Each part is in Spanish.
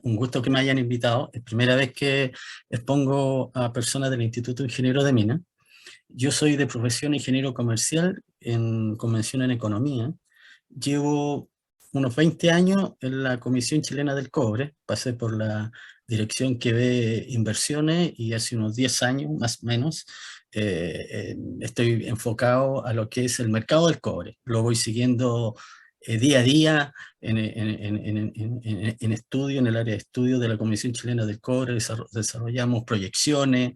un gusto que me hayan invitado. Es primera vez que expongo a personas del Instituto de Ingeniero de Minas. Yo soy de profesión ingeniero comercial en convención en economía. Llevo unos 20 años en la Comisión Chilena del Cobre. Pasé por la dirección que ve inversiones y hace unos 10 años, más o menos, estoy enfocado a lo que es el mercado del cobre. Lo voy siguiendo día a día en estudio, en el área de estudio de la Comisión Chilena del Cobre. Desarrollamos proyecciones,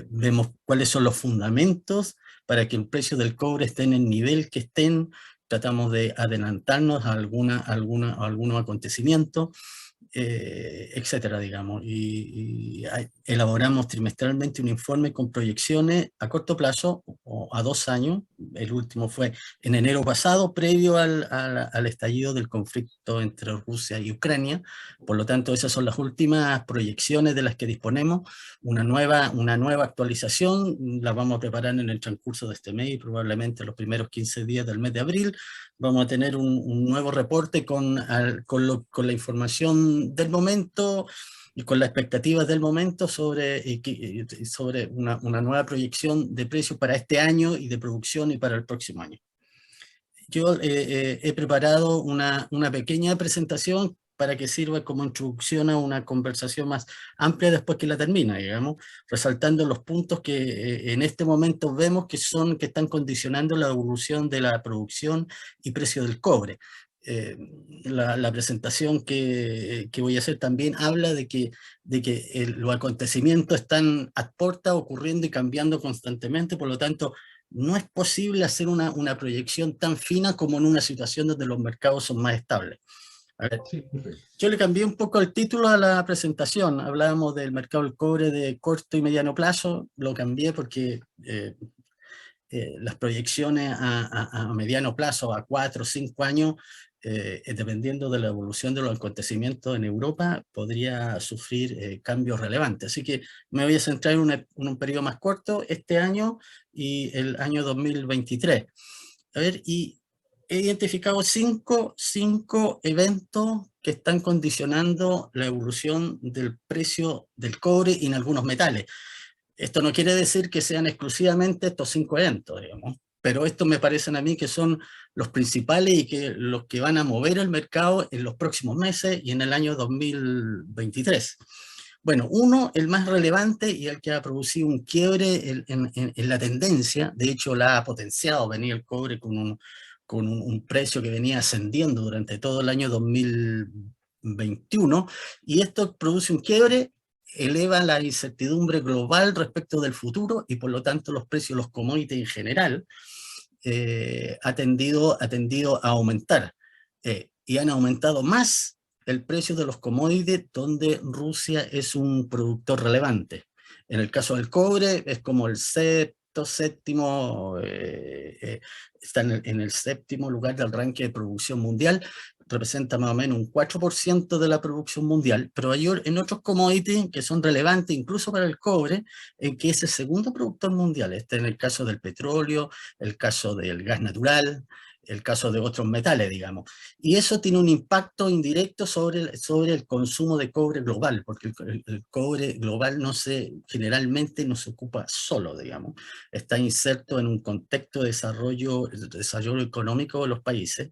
vemos cuáles son los fundamentos para que el precio del cobre esté en el nivel que estén. Tratamos de adelantarnos a algunos acontecimientos, etcétera, digamos. Y elaboramos trimestralmente un informe con proyecciones a corto plazo o a 2 años. El último fue en enero pasado, previo al estallido del conflicto entre Rusia y Ucrania. Por lo tanto, esas son las últimas proyecciones de las que disponemos. Una nueva actualización la vamos a preparar en el transcurso de este mes y probablemente los primeros 15 días del mes de abril. Vamos a tener un nuevo reporte con la información del momento y con las expectativas del momento sobre una nueva proyección de precios para este año y de producción y para el próximo año. Yo he preparado una pequeña presentación para que sirva como introducción a una conversación más amplia después que la termina, digamos, resaltando los puntos que en este momento vemos que están condicionando la evolución de la producción y precio del cobre. La presentación que voy a hacer también habla de que los acontecimientos están a porta, ocurriendo y cambiando constantemente. Por lo tanto, no es posible hacer una proyección tan fina como en una situación donde los mercados son más estables. A ver, sí, perfecto. yo le cambié un poco el título a la presentación. Hablábamos del mercado del cobre de corto y mediano plazo. Lo cambié porque las proyecciones a mediano plazo, a 4 o 5 años, dependiendo de la evolución de los acontecimientos en Europa, podría sufrir cambios relevantes. Así que me voy a centrar en un periodo más corto, este año y el año 2023. A ver, y he identificado cinco eventos que están condicionando la evolución del precio del cobre y en algunos metales. Esto no quiere decir que sean exclusivamente estos 5 eventos, digamos, pero estos me parecen a mí que son los principales y que los que van a mover el mercado en los próximos meses y en el año 2023. Bueno, uno, el más relevante y el que ha producido un quiebre en la tendencia, de hecho la ha potenciado, venía el cobre con un precio que venía ascendiendo durante todo el año 2021, y esto produce un quiebre, eleva la incertidumbre global respecto del futuro y por lo tanto los precios de los commodities en general ha tendido a aumentar. Y han aumentado más el precio de los commodities donde Rusia es un productor relevante. En el caso del cobre es como el séptimo, está en el séptimo lugar del ranking de producción mundial, representa más o menos un 4% de la producción mundial, pero hay en otros commodities que son relevantes incluso para el cobre, en que es el segundo productor mundial. Este en el caso del petróleo, el caso del gas natural, el caso de otros metales, digamos. Y eso tiene un impacto indirecto sobre el consumo de cobre global, porque el cobre global generalmente no se ocupa solo, digamos. Está inserto en un contexto de desarrollo económico de los países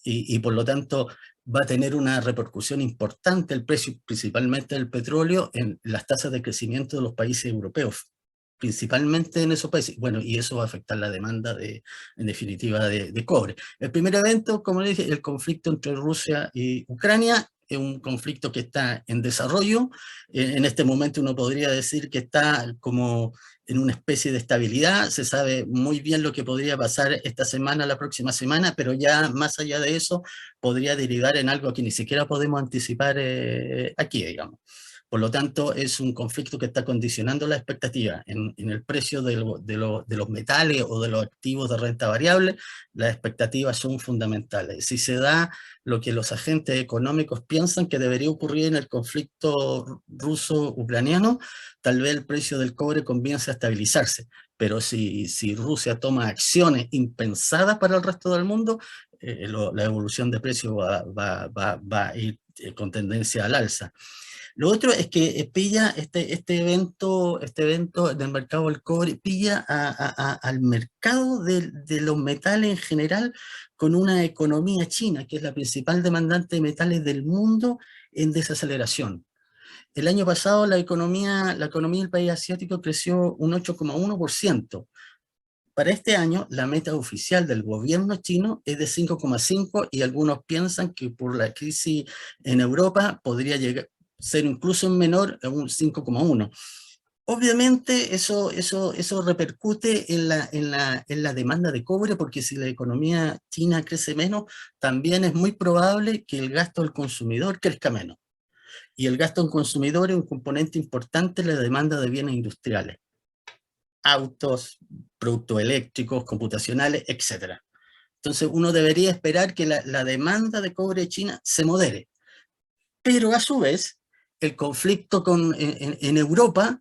y por lo tanto va a tener una repercusión importante el precio, principalmente del petróleo, en las tasas de crecimiento de los países europeos, principalmente en esos países. Bueno, y eso va a afectar la demanda en definitiva de cobre. El primer evento, como le dije, el conflicto entre Rusia y Ucrania, es un conflicto que está en desarrollo. En este momento uno podría decir que está como en una especie de estabilidad. Se sabe muy bien lo que podría pasar esta semana, la próxima semana, pero ya más allá de eso podría derivar en algo que ni siquiera podemos anticipar aquí, digamos. Por lo tanto, es un conflicto que está condicionando la expectativa en el precio de los metales o de los activos de renta variable. Las expectativas son fundamentales. Si se da lo que los agentes económicos piensan que debería ocurrir en el conflicto ruso-ucraniano, tal vez el precio del cobre comience a estabilizarse. Pero si Rusia toma acciones impensadas para el resto del mundo, la evolución de precios va a ir con tendencia al alza. Lo otro es que pilla este evento del mercado del cobre, pilla al mercado de los metales en general con una economía china, que es la principal demandante de metales del mundo, en desaceleración. El año pasado la economía del país asiático creció un 8,1%. Para este año, la meta oficial del gobierno chino es de 5,5 y algunos piensan que por la crisis en Europa podría ser incluso menor a un 5,1. Obviamente eso repercute en la demanda de cobre, porque si la economía china crece menos, también es muy probable que el gasto del consumidor crezca menos. Y el gasto del consumidor es un componente importante en la demanda de bienes industriales. Autos, productos eléctricos, computacionales, etc. Entonces uno debería esperar que la demanda de cobre de China se modere. Pero a su vez, el conflicto en Europa,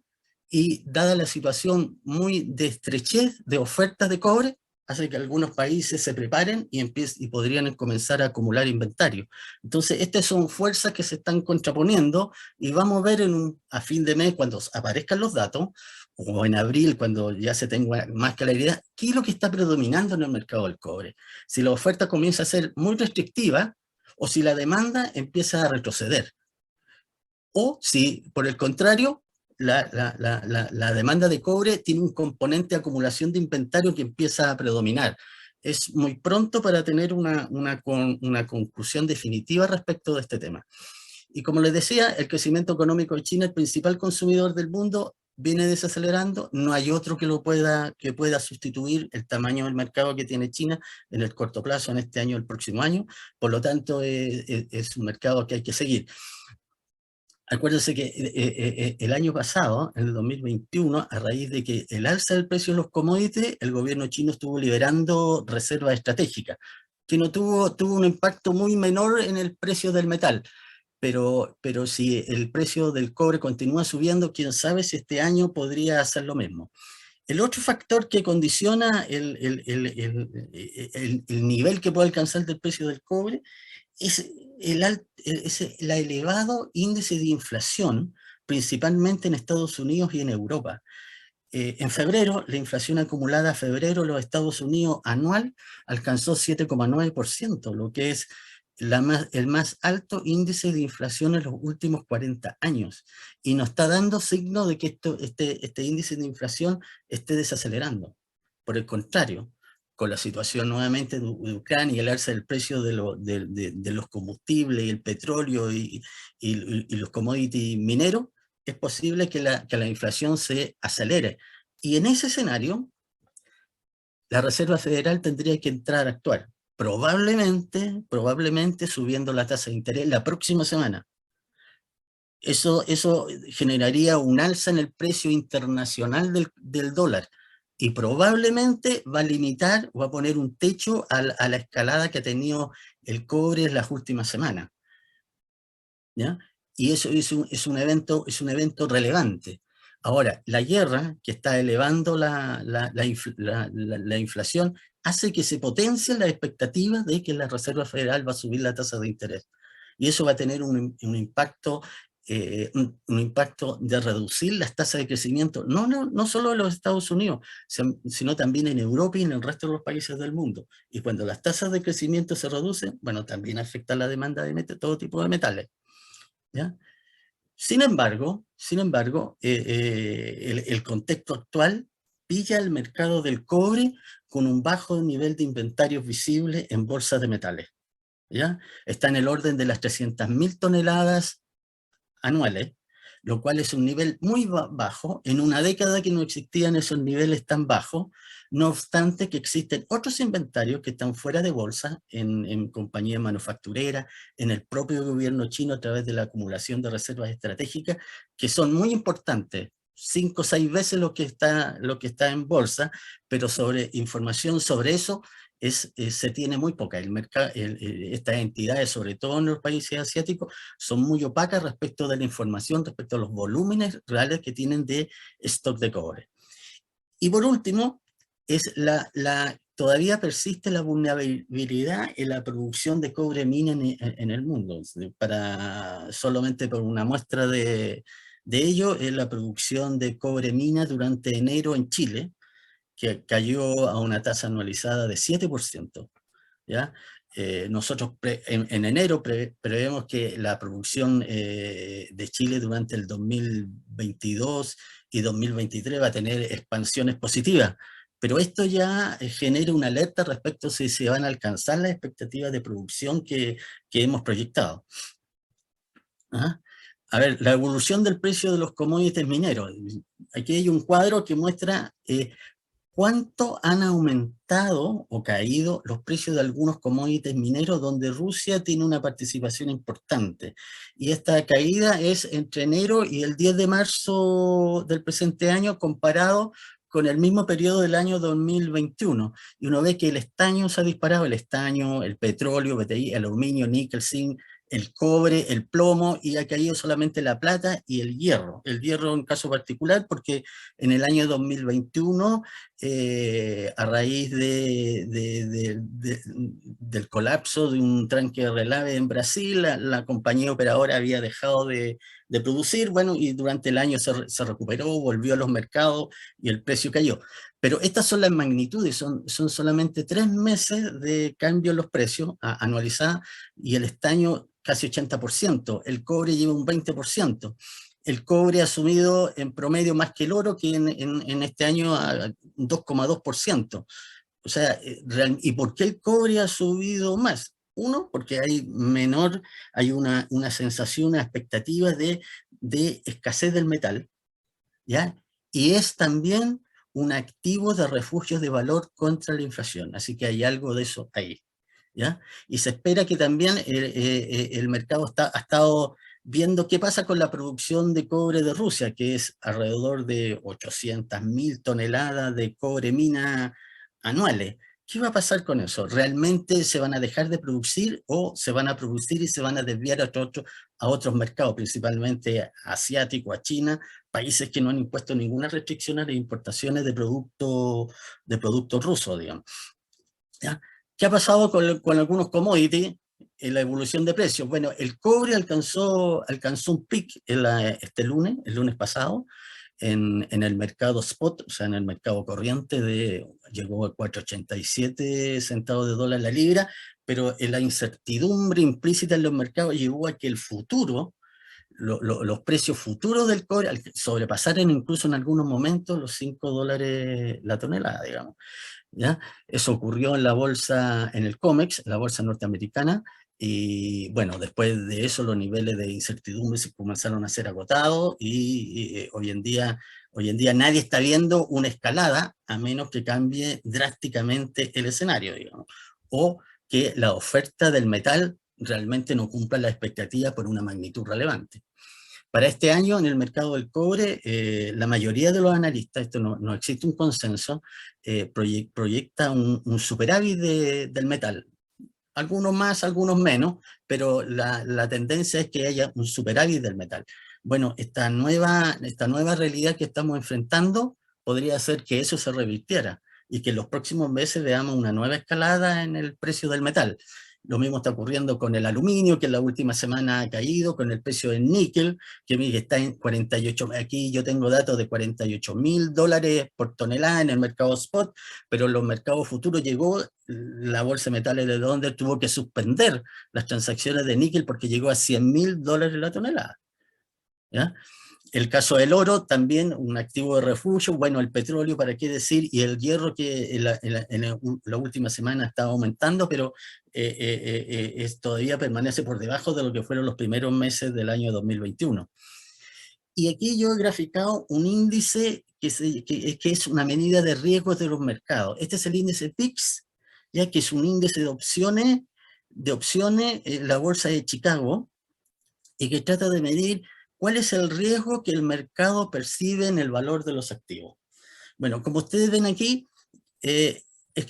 y dada la situación muy de estrechez de ofertas de cobre, hace que algunos países se preparen y podrían comenzar a acumular inventario. Entonces, estas son fuerzas que se están contraponiendo, y vamos a ver a fin de mes, cuando aparezcan los datos, o en abril, cuando ya se tenga más claridad, qué es lo que está predominando en el mercado del cobre. Si la oferta comienza a ser muy restrictiva, o si la demanda empieza a retroceder. O si, por el contrario, la demanda de cobre tiene un componente de acumulación de inventario que empieza a predominar. Es muy pronto para tener una conclusión definitiva respecto de este tema. Y como les decía, el crecimiento económico de China, el principal consumidor del mundo, viene desacelerando. No hay otro que pueda sustituir el tamaño del mercado que tiene China en el corto plazo, en este año o el próximo año. Por lo tanto, es un mercado que hay que seguir. Acuérdense que el año pasado, en el 2021, a raíz de que el alza del precio de los commodities, el gobierno chino estuvo liberando reservas estratégicas, que no tuvo un impacto muy menor en el precio del metal. Pero si el precio del cobre continúa subiendo, quién sabe si este año podría hacer lo mismo. El otro factor que condiciona el nivel que puede alcanzar del precio del cobre es el elevado índice de inflación, principalmente en Estados Unidos y en Europa. En febrero, la inflación acumulada a febrero en los Estados Unidos anual alcanzó 7,9%, lo que es el más alto índice de inflación en los últimos 40 años. Y nos está dando signo de que este índice de inflación esté desacelerando. Por el contrario, con la situación nuevamente de Ucrania y el alza del precio de los combustibles y el petróleo y los commodities mineros, es posible que la inflación se acelere. Y en ese escenario, la Reserva Federal tendría que entrar a actuar, probablemente subiendo la tasa de interés la próxima semana. Eso generaría un alza en el precio internacional del dólar, y probablemente va a limitar o va a poner un techo a la escalada que ha tenido el cobre en las últimas semanas, ¿ya? Y eso es un evento relevante. Ahora, la guerra, que está elevando la inflación, hace que se potencien las expectativas de que la Reserva Federal va a subir la tasa de interés. Y eso va a tener un impacto de reducir las tasas de crecimiento, no solo en los Estados Unidos, sino también en Europa y en el resto de los países del mundo. Y cuando las tasas de crecimiento se reducen, bueno, también afecta la demanda de todo tipo de metales, ¿ya? Sin embargo, el contexto actual pilla el mercado del cobre con un bajo nivel de inventarios visibles en bolsas de metales, ¿ya? Está en el orden de las 300.000 toneladas anuales, lo cual es un nivel muy bajo, en una década que no existían esos niveles tan bajos. No obstante que existen otros inventarios que están fuera de bolsa, en compañías manufactureras, en el propio gobierno chino a través de la acumulación de reservas estratégicas, que son muy importantes, 5 o 6 veces lo que está en bolsa, pero información sobre eso se tiene muy poca. Estas entidades, sobre todo en los países asiáticos, son muy opacas respecto de la información, respecto a los volúmenes reales que tienen de stock de cobre. Y por último, es todavía persiste la vulnerabilidad en la producción de cobre mina en el mundo. Solamente por una muestra de ello, es la producción de cobre mina durante enero en Chile, que cayó a una tasa anualizada de 7%. ¿Ya? Nosotros en enero prevemos que la producción de Chile durante el 2022 y 2023 va a tener expansiones positivas, pero esto ya genera una alerta respecto a si se van a alcanzar las expectativas de producción que hemos proyectado. ¿Ah? A ver, la evolución del precio de los commodities mineros. Aquí hay un cuadro que muestra cuánto han aumentado o caído los precios de algunos commodities mineros donde Rusia tiene una participación importante. Y esta caída es entre enero y el 10 de marzo del presente año comparado con el mismo periodo del año 2021. Y uno ve que el estaño se ha disparado, el estaño, el petróleo, BTI, el aluminio, níquel, zinc, el cobre, el plomo, y ha caído solamente la plata y el hierro. El hierro en caso particular porque en el año 2021 a raíz del colapso de un tranque de relave en Brasil, la compañía operadora había dejado de producir, bueno, y durante el año se recuperó, volvió a los mercados y el precio cayó. Pero estas son las magnitudes, son solamente 3 meses de cambio en los precios anualizados, y el estaño casi 80%, el cobre lleva un 20%. El cobre ha subido en promedio más que el oro, que en este año a 2,2%. O sea, ¿y por qué el cobre ha subido más? Uno, porque hay una sensación, una expectativa de escasez del metal, ¿ya? Y es también un activo de refugios de valor contra la inflación, así que hay algo de eso ahí, ¿ya? Y se espera que también el mercado ha estado viendo qué pasa con la producción de cobre de Rusia, que es alrededor de 800.000 toneladas de cobre mina anuales. ¿Qué va a pasar con eso? ¿Realmente se van a dejar de producir o se van a producir y se van a desviar a otros mercados, principalmente asiáticos, a China, países que no han impuesto ninguna restricción a las importaciones de productos rusos, digamos? ¿Ya? ¿Qué ha pasado con algunos commodities en la evolución de precios? Bueno, el cobre alcanzó un pic el lunes pasado, en el mercado spot, o sea, en el mercado corriente, llegó a 4,87 centavos de dólar la libra, pero la incertidumbre implícita en los mercados llevó a que el futuro, los precios futuros del cobre sobrepasaran incluso en algunos momentos los $5 la tonelada, digamos. ¿Ya? Eso ocurrió en la bolsa, en el COMEX, la bolsa norteamericana, y bueno, después de eso los niveles de incertidumbre se comenzaron a ser agotados y hoy en día nadie está viendo una escalada a menos que cambie drásticamente el escenario, digamos, o que la oferta del metal realmente no cumpla la expectativa por una magnitud relevante. Para este año, en el mercado del cobre, la mayoría de los analistas, esto no existe un consenso, proyecta un superávit del metal. Algunos más, algunos menos, pero la tendencia es que haya un superávit del metal. Bueno, esta nueva realidad que estamos enfrentando podría hacer que eso se revirtiera y que en los próximos meses veamos una nueva escalada en el precio del metal. Lo mismo está ocurriendo con el aluminio, que en la última semana ha caído, con el precio del níquel, que está en 48, aquí yo tengo datos de $48.000 por tonelada en el mercado spot, pero en los mercados futuros llegó, la bolsa de metales de Londres tuvo que suspender las transacciones de níquel porque llegó a $100.000 la tonelada, ¿ya? El caso del oro, también un activo de refugio, bueno, el petróleo, para qué decir, y el hierro que la última semana está aumentando, pero todavía permanece por debajo de lo que fueron los primeros meses del año 2021. Y aquí yo he graficado un índice que es una medida de riesgos de los mercados. Este es el índice PIX, ya que es un índice de opciones en la bolsa de Chicago, y que trata de medir cuál es el riesgo que el mercado percibe en el valor de los activos. Bueno, como ustedes ven aquí,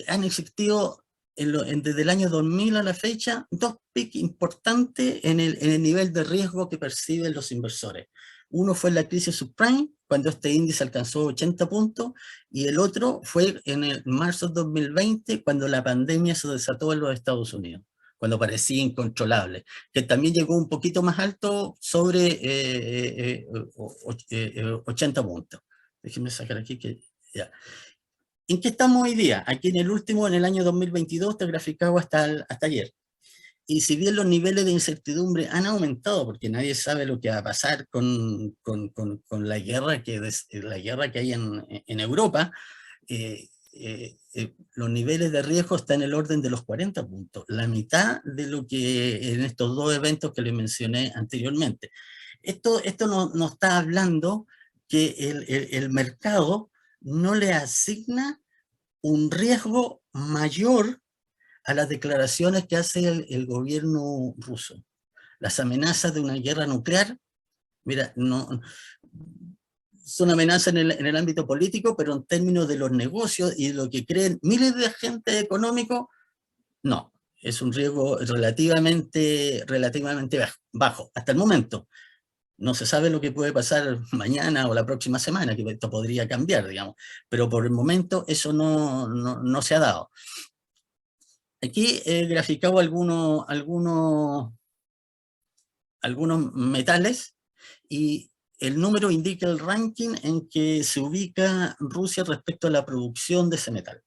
han existido desde el año 2000 a la fecha, dos picos importantes en el nivel de riesgo que perciben los inversores. Uno fue en la crisis subprime, cuando este índice alcanzó 80 puntos, y el otro fue en el marzo de 2020, cuando la pandemia se desató en los Estados Unidos, cuando parecía incontrolable, que también llegó un poquito más alto sobre 80 puntos. Déjenme sacar aquí que ya. ¿En qué estamos hoy día? Aquí en el último, en el año 2022, está graficado hasta ayer. Y si bien los niveles de incertidumbre han aumentado, porque nadie sabe lo que va a pasar con la guerra que hay en Europa, los niveles de riesgo están en el orden de los 40 puntos, la mitad de lo que en estos dos eventos que les mencioné anteriormente. Esto no está hablando que el mercado no le asigna un riesgo mayor a las declaraciones que hace el gobierno ruso. Las amenazas de una guerra nuclear, mira, no, son amenazas en el ámbito político, pero en términos de los negocios y de lo que creen miles de agentes económicos, no. Es un riesgo relativamente bajo, hasta el momento. No se sabe lo que puede pasar mañana o la próxima semana, que esto podría cambiar, digamos, pero por el momento eso no se ha dado. Aquí he graficado algunos metales y el número indica el ranking en que se ubica Rusia respecto a la producción de ese metal.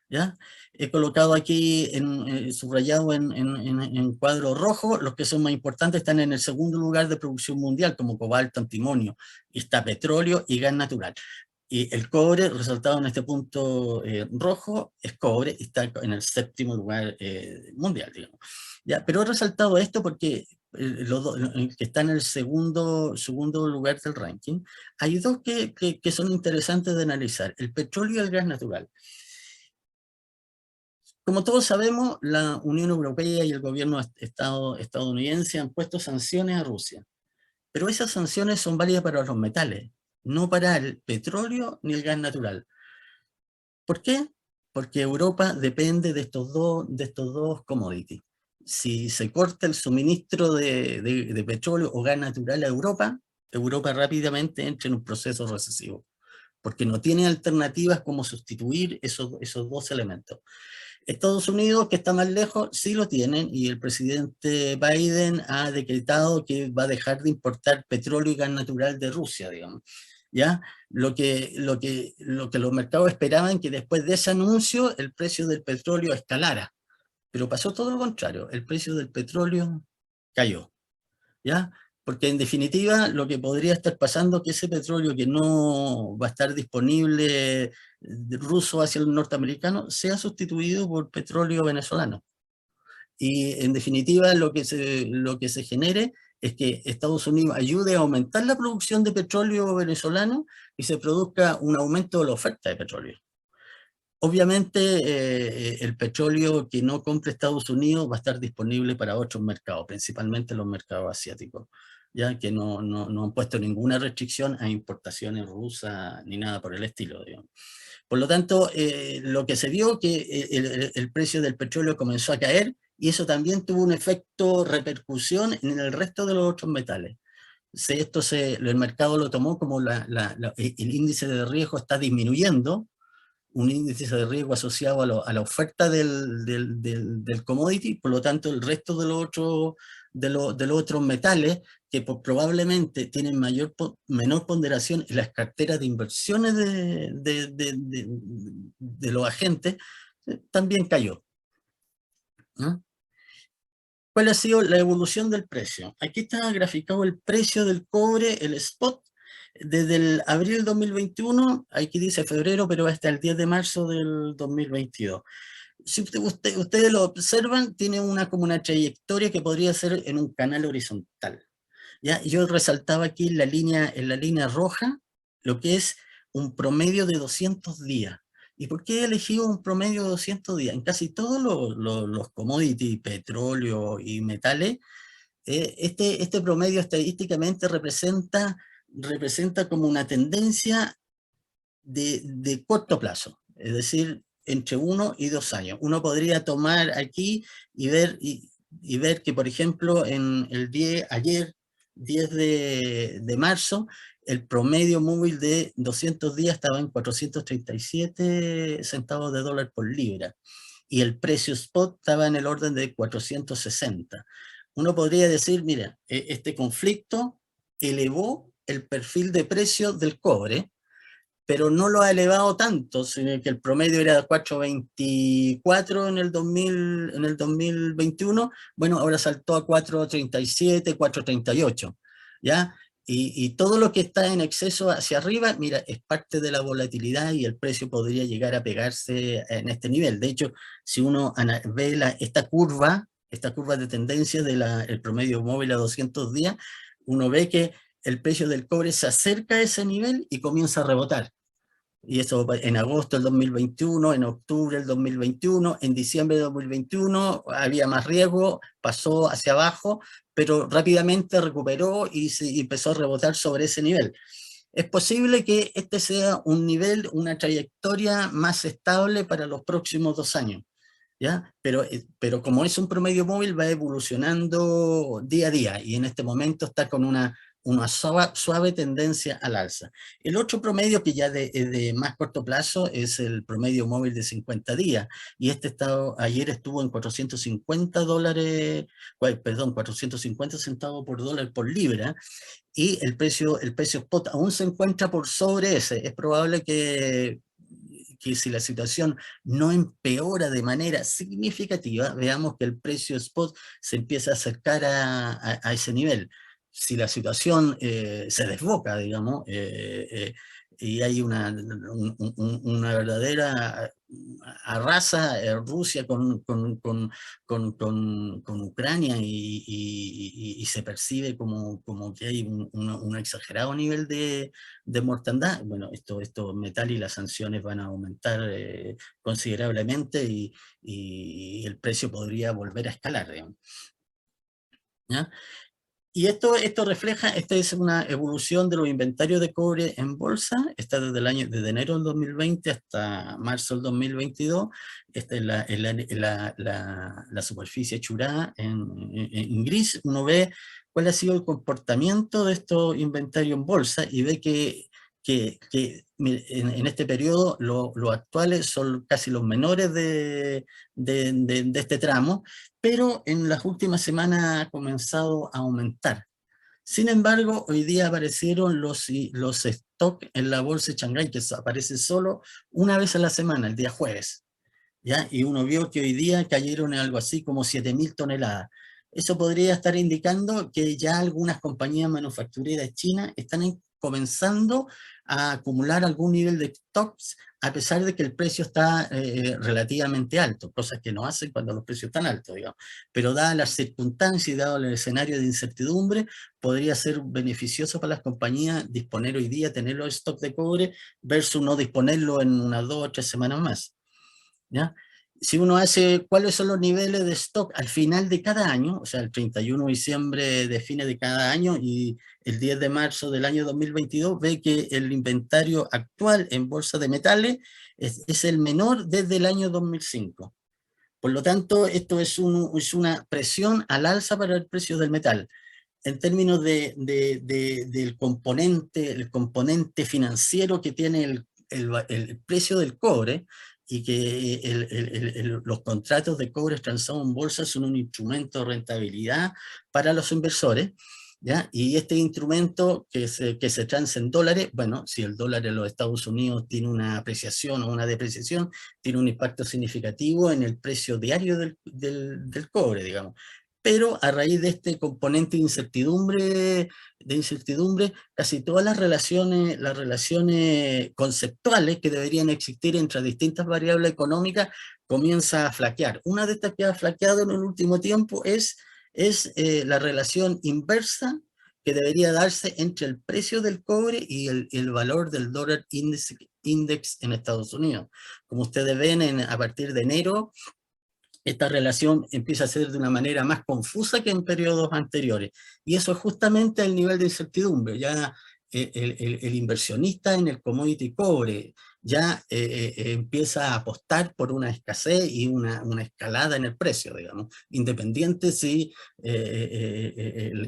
¿Ya? He colocado aquí, subrayado en cuadro rojo, los que son más importantes están en el segundo lugar de producción mundial, como cobalto, antimonio, y está petróleo y gas natural. Y el cobre, resaltado en este punto rojo, es cobre, y está en el séptimo lugar mundial, digamos. ¿Ya? Pero he resaltado esto porque que está en el segundo lugar del ranking, hay dos que son interesantes de analizar, el petróleo y el gas natural. Como todos sabemos, la Unión Europea y el gobierno estadounidense han puesto sanciones a Rusia, pero esas sanciones son válidas para los metales, no para el petróleo ni el gas natural. ¿Por qué? Porque Europa depende de estos dos commodities. Si se corta el suministro de petróleo o gas natural a Europa, Europa rápidamente entra en un proceso recesivo, porque no tiene alternativas como sustituir esos dos elementos. Estados Unidos, que está más lejos, sí lo tienen, y el presidente Biden ha decretado que va a dejar de importar petróleo y gas natural de Rusia, digamos. ¿Ya? Lo que los mercados esperaban, que después de ese anuncio el precio del petróleo escalara, pero pasó todo lo contrario, el precio del petróleo cayó. ¿Ya? Porque en definitiva lo que podría estar pasando es que ese petróleo que no va a estar disponible ruso hacia el norteamericano sea sustituido por petróleo venezolano. Y en definitiva lo que se genere es que Estados Unidos ayude a aumentar la producción de petróleo venezolano y se produzca un aumento de la oferta de petróleo. Obviamente el petróleo que no compre Estados Unidos va a estar disponible para otros mercados, principalmente los mercados asiáticos, ya que no han puesto ninguna restricción a importaciones rusas ni nada por el estilo, digamos. Por lo tanto, lo que se vio que el precio del petróleo comenzó a caer, y eso también tuvo un efecto repercusión en el resto de los otros metales. El mercado lo tomó como el índice de riesgo está disminuyendo, un índice de riesgo asociado a la oferta del commodity, por lo tanto el resto de los otros metales que probablemente tienen menor ponderación en las carteras de inversiones de los agentes, también cayó. ¿No? ¿Cuál ha sido la evolución del precio? Aquí está graficado el precio del cobre, el spot, desde el abril del 2021, aquí dice febrero, pero hasta el 10 de marzo del 2022. Si ustedes lo observan, tiene como una trayectoria que podría ser en un canal horizontal. ¿Ya? Yo resaltaba aquí en la línea roja lo que es un promedio de 200 días. ¿Y por qué he elegido un promedio de 200 días? En casi todos los commodities, petróleo y metales, este promedio estadísticamente representa como una tendencia de corto plazo. Es decir, entre 1 y 2 años. Uno podría tomar aquí y ver, y ver que, por ejemplo, en el ayer, 10 de marzo, el promedio móvil de 200 días estaba en 437 centavos de dólar por libra, y el precio spot estaba en el orden de 460. Uno podría decir, mira, este conflicto elevó el perfil de precios del cobre, pero no lo ha elevado tanto, sino que el promedio era 4.24 en el 2021, bueno, ahora saltó a 4.37, 4.38, ¿ya? Y todo lo que está en exceso hacia arriba, mira, es parte de la volatilidad y el precio podría llegar a pegarse en este nivel. De hecho, si uno ve esta curva de tendencia del promedio móvil a 200 días, uno ve que el precio del cobre se acerca a ese nivel y comienza a rebotar. Y eso en agosto del 2021, en octubre del 2021, en diciembre del 2021 había más riesgo, pasó hacia abajo, pero rápidamente recuperó y empezó a rebotar sobre ese nivel. Es posible que este sea un nivel, una trayectoria más estable para los próximos 2 años, ¿ya? Pero como es un promedio móvil, va evolucionando día a día y en este momento está con una suave tendencia al alza. El otro promedio que ya de más corto plazo es el promedio móvil de 50 días, y ayer estuvo en 450 dólares, perdón, 450 centavos por dólar por libra, y el precio spot aún se encuentra por sobre ese. Es probable que si la situación no empeora de manera significativa, veamos que el precio spot se empieza a acercar a ese nivel. Si la situación se desboca, digamos, y hay una verdadera arrasa Rusia con Ucrania y se percibe como que hay un exagerado nivel de mortandad, bueno, estos metales y las sanciones van a aumentar considerablemente y el precio podría volver a escalar, digamos, ¿ya? Y esto refleja, esta es una evolución de los inventarios de cobre en bolsa, está desde enero del 2020 hasta marzo del 2022, esta es la superficie churada en gris. Uno ve cuál ha sido el comportamiento de estos inventarios en bolsa y ve en este periodo los actuales son casi los menores de este tramo, pero en las últimas semanas ha comenzado a aumentar. Sin embargo, hoy día aparecieron los stocks en la bolsa de Shanghái, que aparecen solo una vez a la semana, el día jueves, ¿ya? Y uno vio que hoy día cayeron en algo así como 7.000 toneladas. Eso podría estar indicando que ya algunas compañías manufactureras chinas están comenzando a acumular algún nivel de stocks, a pesar de que el precio está relativamente alto, cosas que no hacen cuando los precios están altos, digamos. Pero dadas las circunstancias y dado el escenario de incertidumbre, podría ser beneficioso para las compañías disponer hoy día, tener los stocks de cobre, versus no disponerlo en unas 2 o 3 semanas más, ¿ya? Si uno hace cuáles son los niveles de stock al final de cada año, o sea, el 31 de diciembre de fines de cada año y el 10 de marzo del año 2022, ve que el inventario actual en bolsa de metales es el menor desde el año 2005. Por lo tanto, esto es una presión al alza para el precio del metal. En términos del el componente financiero que tiene el precio del cobre, y que los contratos de cobre transados en bolsa son un instrumento de rentabilidad para los inversores, ¿ya? Y este instrumento que se transa en dólares, bueno, si el dólar en los Estados Unidos tiene una apreciación o una depreciación, tiene un impacto significativo en el precio diario del cobre, digamos. Pero a raíz de este componente de incertidumbre, casi todas las relaciones conceptuales que deberían existir entre distintas variables económicas comienza a flaquear. Una de estas que ha flaqueado en el último tiempo es la relación inversa que debería darse entre el precio del cobre y el valor del dólar index en Estados Unidos. Como ustedes ven, a partir de enero, esta relación empieza a ser de una manera más confusa que en periodos anteriores. Y eso es justamente el nivel de incertidumbre. Ya el inversionista en el commodity cobre ya empieza a apostar por una escasez y una escalada en el precio, digamos, independiente,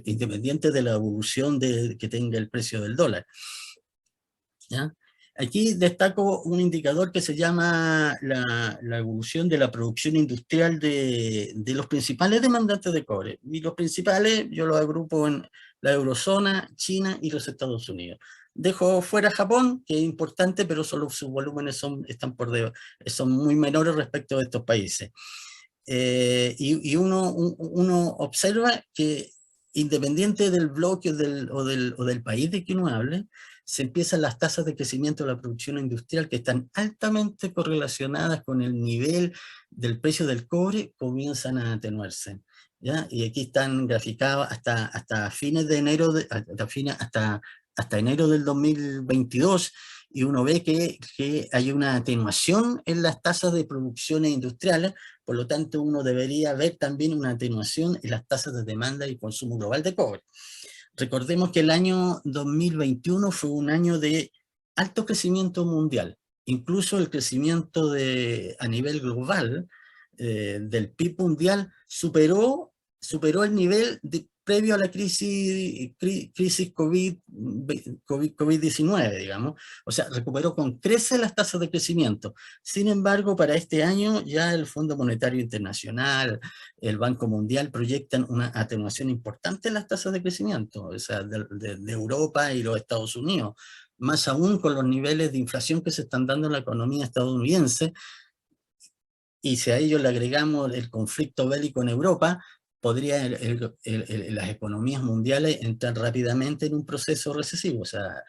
independiente de la evolución que tenga el precio del dólar. ¿Ya? Aquí destaco un indicador que se llama la evolución de la producción industrial de los principales demandantes de cobre. Y los principales yo los agrupo en la eurozona, China y los Estados Unidos. Dejo fuera Japón, que es importante, pero solo sus volúmenes son muy menores respecto a estos países. Y uno observa que independiente del bloque o del país de que uno hable, se empiezan las tasas de crecimiento de la producción industrial que están altamente correlacionadas con el nivel del precio del cobre, comienzan a atenuarse. ¿Ya? Y aquí están graficados hasta fines de enero, hasta enero del 2022, y uno ve que hay una atenuación en las tasas de producciones industriales. Por lo tanto, uno debería ver también una atenuación en las tasas de demanda y consumo global de cobre. Recordemos que el año 2021 fue un año de alto crecimiento mundial. Incluso el crecimiento a nivel global del PIB mundial superó el nivel previo a la crisis COVID-19, digamos. O sea, recuperó con creces las tasas de crecimiento. Sin embargo, para este año ya el Fondo Monetario Internacional, el Banco Mundial proyectan una atenuación importante en las tasas de crecimiento, o sea, de Europa y los Estados Unidos. Más aún con los niveles de inflación que se están dando en la economía estadounidense, y si a ello le agregamos el conflicto bélico en Europa, podría las economías mundiales entrar rápidamente en un proceso recesivo. O sea,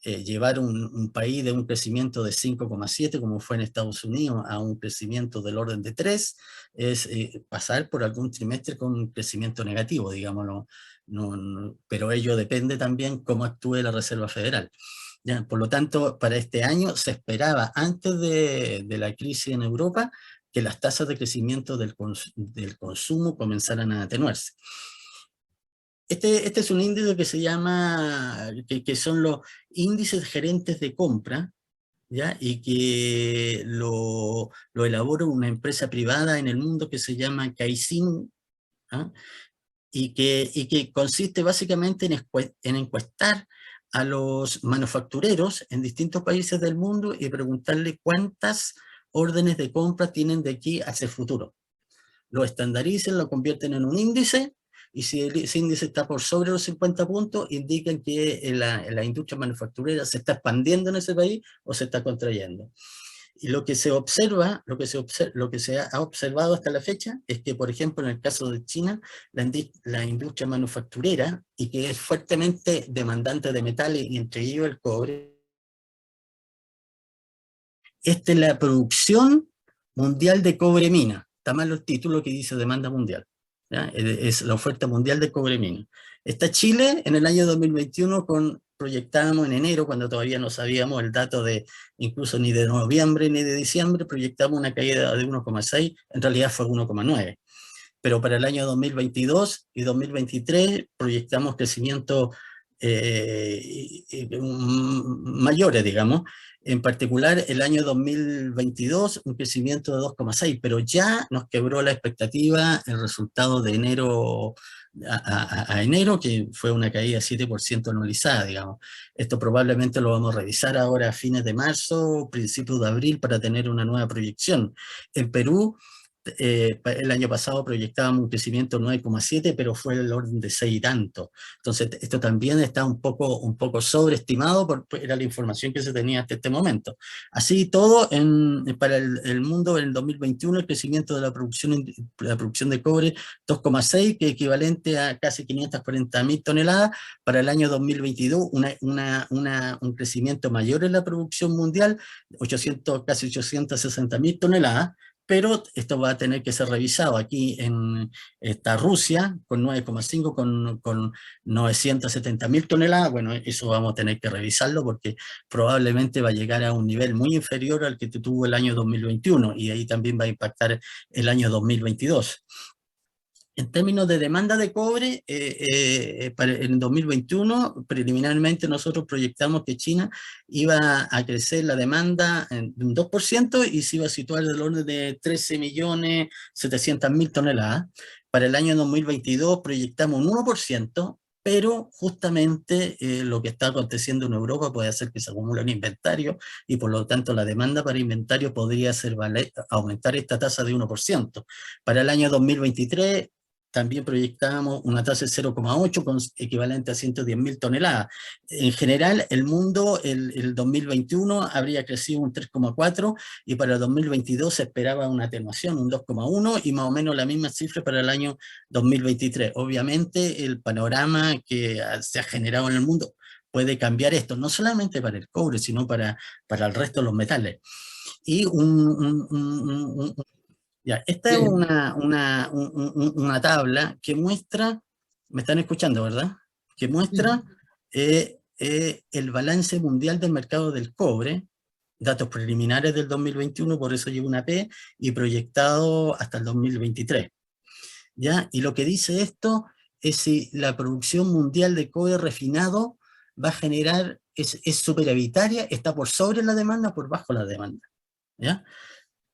llevar un país de un crecimiento de 5,7 como fue en Estados Unidos a un crecimiento del orden de 3 es pasar por algún trimestre con un crecimiento negativo, digámoslo. Pero ello depende también cómo actúe la Reserva Federal. ¿Ya? Por lo tanto, para este año se esperaba, antes de la crisis en Europa, que las tasas de crecimiento del consumo comenzaran a atenuarse. Este es un índice que se llama, que son los índices gerentes de compra, ¿ya? Y que lo elabora una empresa privada en el mundo que se llama Caixin, ¿ah? Y que consiste básicamente en encuestar a los manufactureros en distintos países del mundo y preguntarle cuántas órdenes de compra tienen de aquí hacia el futuro. Lo estandarizan, lo convierten en un índice, y si ese índice está por sobre los 50 puntos, indican que la industria manufacturera se está expandiendo en ese país o se está contrayendo. Y lo que se observa, lo que se ha observado hasta la fecha, es que, por ejemplo, en el caso de China, la industria manufacturera, y que es fuertemente demandante de metales, y entre ellos el cobre, esta es la producción mundial de cobre mina. Está mal el título que dice demanda mundial. ¿Ya? Es la oferta mundial de cobre mina. Está Chile en el año 2021 proyectábamos en enero, cuando todavía no sabíamos el dato incluso ni de noviembre ni de diciembre, proyectamos una caída de 1,6, en realidad fue 1,9. Pero para el año 2022 y 2023 proyectamos crecimiento mayores, digamos. En particular, el año 2022, un crecimiento de 2,6, pero ya nos quebró la expectativa el resultado de enero a enero, que fue una caída de 7% anualizada, digamos. Esto probablemente lo vamos a revisar ahora a fines de marzo, principios de abril, para tener una nueva proyección. En Perú, el año pasado proyectábamos un crecimiento 9,7, pero fue el orden de 6 y tanto. Entonces, esto también está un poco sobreestimado, era la información que se tenía hasta este momento. Así todo, para el mundo en el 2021, el crecimiento de la producción de cobre 2,6, que es equivalente a casi 540.000 toneladas. Para el año 2022, un crecimiento mayor en la producción mundial, casi 860.000 toneladas, pero esto va a tener que ser revisado. Aquí está Rusia con 9,5, con 970.000 toneladas. Bueno, eso vamos a tener que revisarlo porque probablemente va a llegar a un nivel muy inferior al que tuvo el año 2021, y ahí también va a impactar el año 2022. En términos de demanda de cobre, en 2021, preliminarmente nosotros proyectamos que China iba a crecer la demanda en un 2% y se iba a situar del orden de 13.700.000 toneladas. Para el año 2022 proyectamos un 1%, pero justamente lo que está aconteciendo en Europa puede hacer que se acumule un inventario y por lo tanto la demanda para inventario podría aumentar esta tasa de 1%. Para el año 2023 también proyectábamos una tasa de 0,8 con equivalente a 110.000 toneladas. En general, el mundo, el 2021 habría crecido un 3,4 y para el 2022 se esperaba una atenuación, un 2,1 y más o menos la misma cifra para el año 2023. Obviamente, el panorama que se ha generado en el mundo puede cambiar esto, no solamente para el cobre, sino para el resto de los metales. Y ya, esta es Bien. una tabla que muestra, me están escuchando, ¿verdad? Que muestra el balance mundial del mercado del cobre, datos preliminares del 2021, por eso lleva una P, y proyectado hasta el 2023. ¿Ya? Y lo que dice esto es si la producción mundial de cobre refinado va a generar, es superavitaria, está por sobre la demanda, por bajo la demanda. ¿Ya?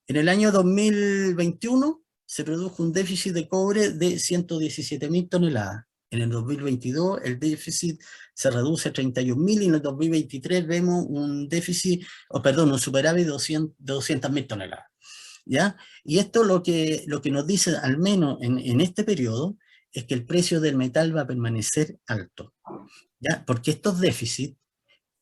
En el año 2021 se produjo un déficit de cobre de 117.000 toneladas. En el 2022 el déficit se reduce a 31.000 y en el 2023 vemos un déficit, un superávit de 200.000 toneladas. ¿Ya? Y esto lo que nos dice, al menos en este periodo, es que el precio del metal va a permanecer alto. ¿Ya? Porque estos déficits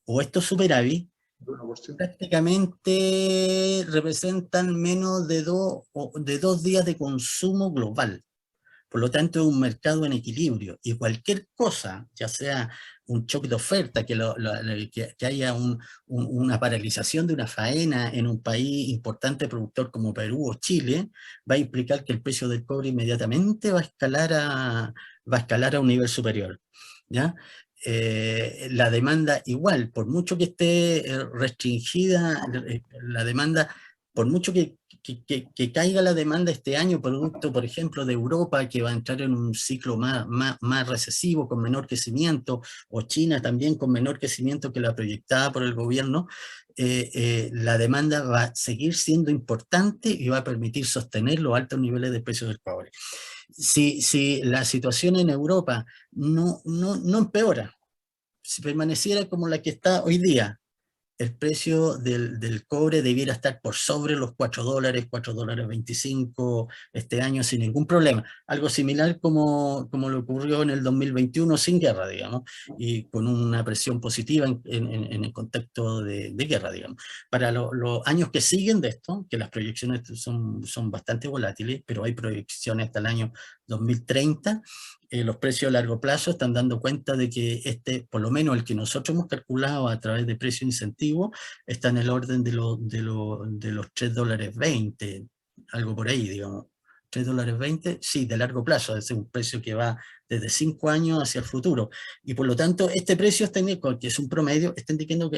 o estos superávit 1%. prácticamente representan menos de dos días de consumo global. Por lo tanto, es un mercado en equilibrio y cualquier cosa, ya sea un choque de oferta, que haya una paralización de una faena en un país importante productor como Perú o Chile, va a implicar que el precio del cobre inmediatamente va a escalar a un nivel superior. ¿Ya? La demanda igual, por mucho que esté restringida, la demanda, por mucho que caiga la demanda este año, producto, por ejemplo, de Europa, que va a entrar en un ciclo más recesivo, con menor crecimiento, o China también con menor crecimiento que la proyectada por el gobierno, la demanda va a seguir siendo importante y va a permitir sostener los altos niveles de precios del cobre. Si la situación en Europa no empeora, si permaneciera como la que está hoy día, el precio del cobre debiera estar por sobre los $4, $4.25 este año sin ningún problema. Algo similar como le ocurrió en el 2021 sin guerra, digamos, y con una presión positiva en el contexto de guerra, digamos. Para los años que siguen de esto, que las proyecciones son bastante volátiles, pero hay proyecciones hasta el año 2030, los precios a largo plazo están dando cuenta de que por lo menos el que nosotros hemos calculado a través de precio incentivo, está en el orden de los $3.20, algo por ahí, digamos. $3.20, sí, de largo plazo, es un precio que va desde 5 años hacia el futuro. Y por lo tanto, este precio, que es un promedio, está indicando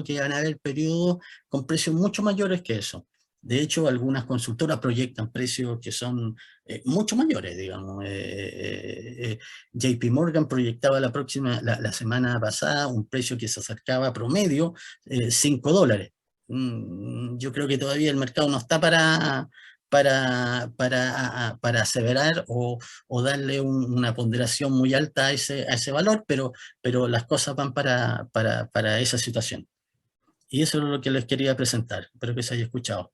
que van a haber periodos con precios mucho mayores que eso. De hecho, algunas consultoras proyectan precios que son mucho mayores, digamos. JP Morgan proyectaba la semana pasada un precio que se acercaba a promedio $5. Yo creo que todavía el mercado no está para aseverar o darle una ponderación muy alta a ese valor, pero las cosas van para esa situación. Y eso es lo que les quería presentar. Espero que se haya escuchado.